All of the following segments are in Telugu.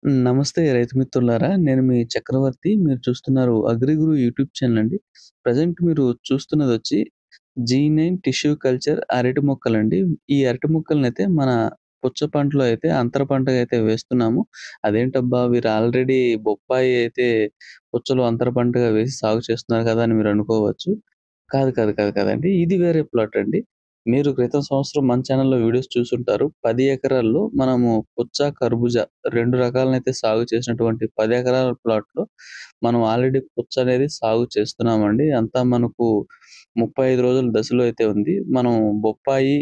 నమస్తే రైతు మిత్రులారా! నేను మీ చక్రవర్తి. మీరు చూస్తున్నారు అగ్రిగురు యూట్యూబ్ ఛానల్ అండి. ప్రెజెంట్ మీరు చూస్తున్నదొచ్చి జీ9 టిష్యూ కల్చర్ అరటి మొక్కలండి. ఈ అరటి మొక్కలనైతే మన పుచ్చ పంటలో అయితే అంతర పంటగా అయితే వేస్తున్నాము. అదేంటబ్బా! వీరు ఆల్రెడీ బొప్పాయి అయితే పుచ్చలో అంతర పంటగా వేసి సాగు చేస్తున్నారు కదా! అని మీరు అనుకోవచ్చు. కాదండి. ఇది వేరే ప్లాట్ అండి. మీరు క్రితం సంవత్సరం మన ఛానెల్‌లో వీడియోస్ చూసుంటారు. 10 ఎకరాల్లో మనము పుచ్చ, కర్బూజా 2 రకాలనైతే సాగు చేసినటువంటి 10 ఎకరాల ప్లాట్‌లో మనం ఆల్రెడీ పుచ్చ అనేది సాగు చేస్తున్నామండి. అంతా మనకు 35 రోజుల దశలో అయితే ఉంది. మనం బొప్పాయి,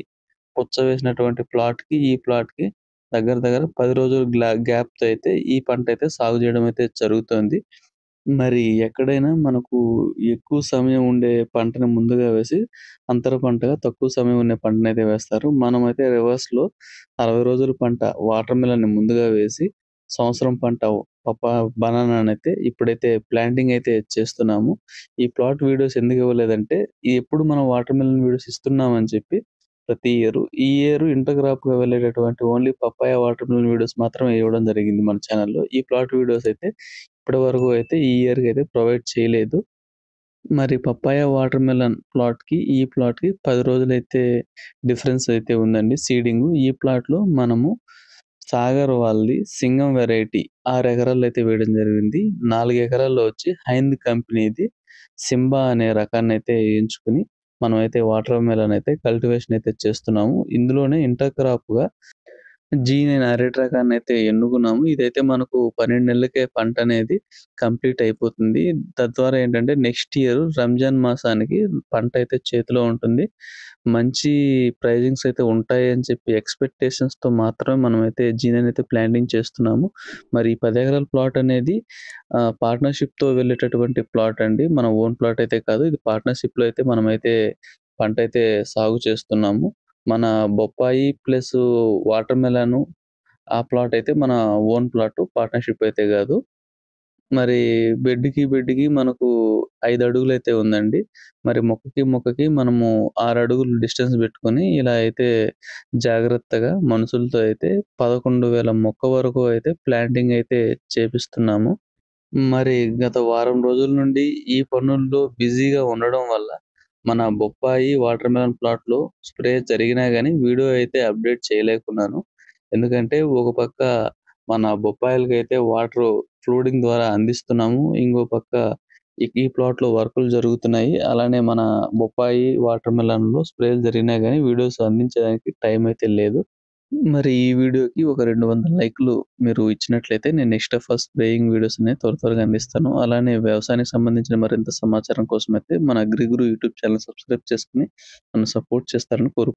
పుచ్చ వేసినటువంటి ప్లాట్‌కి, ఈ ప్లాట్‌కి దగ్గర దగ్గర 10 రోజులు గ్యాప్‌తో అయితే ఈ పంటైతే సాగు చేయడం అయితే జరుగుతోంది. మరి ఎక్కడైనా మనకు ఎక్కువ సమయం ఉండే పంటని ముందుగా వేసి, అంతర పంటగా తక్కువ సమయం ఉండే పంటనైతే వేస్తారు. మనమైతే రివర్స్‌లో 60 రోజుల పంట వాటర్ మిలన్‌ని ముందుగా వేసి, సంవత్సరం పంట బనానానైతే ఇప్పుడైతే ప్లాంటింగ్ అయితే చేస్తున్నాము. ఈ ప్లాట్ వీడియోస్ ఎందుకు ఇవ్వలేదంటే, ఎప్పుడు మనం వాటర్ మిలన్ వీడియోస్ ఇస్తున్నామని చెప్పి ప్రతి ఈ ఇయర్ ఇంటర్ క్రాప్‌గా వెళ్ళేటటువంటి only papaya watermelon videos మాత్రమే ఇవ్వడం జరిగింది మన ఛానెల్‌లో. ఈ ప్లాట్ వీడియోస్ అయితే ఇప్పటి వరకు అయితే ఈ ఇయర్‌కి అయితే ప్రొవైడ్ చేయలేదు. మరి పపాయ వాటర్ మెలన్ ప్లాట్‌కి, ఈ ప్లాట్‌కి 10 రోజులైతే డిఫరెన్స్ అయితే ఉందండి సీడింగు. ఈ ప్లాట్‌లో మనము సాగర్ వాళ్ళది సింగం వెరైటీ 6 ఎకరాల్లో అయితే వేయడం జరిగింది. 4 ఎకరాల్లో వచ్చి హైంద్ కంపెనీది సింబా అనే రకాన్నైతే ఎంచుకొని మనమైతే వాటర్ మెలన్ అయితే కల్టివేషన్ అయితే చేస్తున్నాము. ఇందులోనే ఇంటర్ క్రాప్‌గా నేను అరటి రకాన్నయితే ఎన్నుకున్నాము. ఇదైతే మనకు 12 నెలలకే పంటనేది కంప్లీట్ అయిపోతుంది. తద్వారా ఏంటంటే నెక్స్ట్ ఇయర్ రంజాన్ మాసానికి పంటయితే చేతిలో ఉంటుంది. మంచి ప్రైజింగ్స్ అయితే ఉంటాయి అని చెప్పి ఎక్స్‌పెక్టేషన్స్‌తో మాత్రమే మనమైతే జీనైతే ప్లాంటింగ్ చేస్తున్నాము. మరి ఈ 10 ఎకరాల ప్లాట్ అనేది పార్ట్నర్‌షిప్‌తో వెళ్ళేటటువంటి ప్లాట్ అండి. మన ఓన్ ప్లాట్ అయితే కాదు. ఇది పార్ట్నర్‌షిప్‌లో అయితే మనమైతే పంటయితే సాగు చేస్తున్నాము. మన బొప్పాయి ప్లసు వాటర్ మెలను ఆ ప్లాట్ అయితే మన ఓన్ ప్లాటు. పార్ట్నర్‌షిప్ అయితే గాదు. మరి బెడ్‌కి మనకు 5 అడుగులైతే ఉందండి. మరి మొక్కకి మనము 6 అడుగులు డిస్టెన్స్ బెట్టుకొని ఇలా అయితే జాగ్రత్తగా మనుషులతో అయితే 11,000 మొక్క వరకు అయితే ప్లాంటింగ్ అయితే చేపిస్తున్నాము. మరి గత వారం రోజుల నుండి ఈ పనుల్లో బిజీగా ఉండడం వల్ల మన బొప్పాయి, వాటర్ మెలన్ ప్లాట్‌లో స్ప్రే జరిగినా గానీ వీడియో అయితే అప్‌డేట్ చేయలేకున్నాను. ఎందుకంటే ఒక పక్క మన బొప్పాయిలకైతే వాటరు ఫ్లూడింగ్ ద్వారా అందిస్తున్నాము. ఇంకో పక్క ఈ ప్లాట్‌లో వర్కులు జరుగుతున్నాయి. అలానే మన బొప్పాయి, వాటర్ మెలన్‌లో స్ప్రేలు జరిగినా గానీ వీడియోస్ అందించడానికి టైం అయితే లేదు. మరి ఈ వీడియోకి ఒక 200 లైక్‌లు మీరు ఇచ్చినట్లయితే నేను next of all spraying videos అనేవి త్వరగా అందిస్తాను. అలానే వ్యవసాయానికి సంబంధించిన మరింత సమాచారం కోసమైతే మన అగ్రిగురు యూట్యూబ్ ఛానెల్ సబ్స్క్రైబ్ చేసుకొని నన్ను సపోర్ట్ చేస్తారని